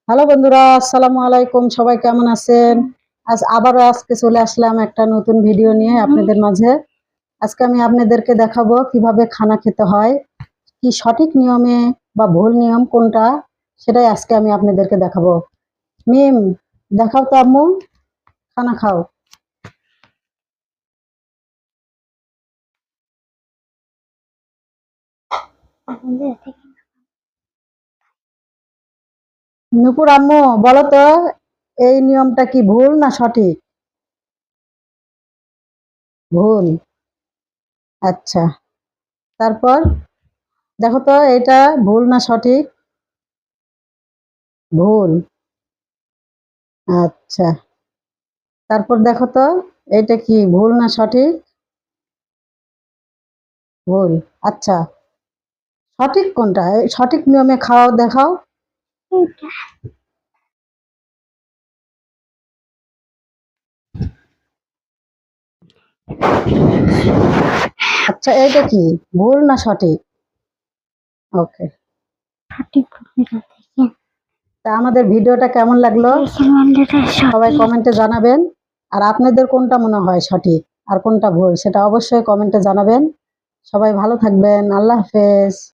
Hello বন্ধুরা, আসসালামু আলাইকুম। সবাই কেমন আছেন? আজকে চলে আসলাম একটা নতুন ভিডিও নিয়ে আপনাদের মাঝে। আজকে আমি আপনাদেরকে দেখাবো কিভাবে খানা খেতে হয়, কি সঠিক নিয়মে বা ভুল নিয়ম কোনটা, সেটাই আজকে আমি আপনাদেরকে দেখাবো। মিম, দেখাও তো আম্মু, খানা খাও। নুপুর আম্মু, বলো তো এই নিয়মটা কি ভুল না সঠিক? ভুল। আচ্ছা, তারপর দেখো তো এটা ভুল না সঠিক? ভুল। আচ্ছা, তারপর দেখো তো এটা কি ভুল না সঠিক? ভুল। আচ্ছা, সঠিক কোনটা? এই সঠিক নিয়মে খাওয়া দেখাও। আচ্ছা, এটা কি ভুল না সঠিক? ওকে। তা আমাদের ভিডিওটা কেমন লাগলো সবাই কমেন্টে জানাবেন। আর আপনাদের কোনটা মনে হয় সঠিক আর কোনটা ভুল সেটা অবশ্যই কমেন্টে জানাবেন। সবাই ভালো থাকবেন। আল্লাহ হাফেজ।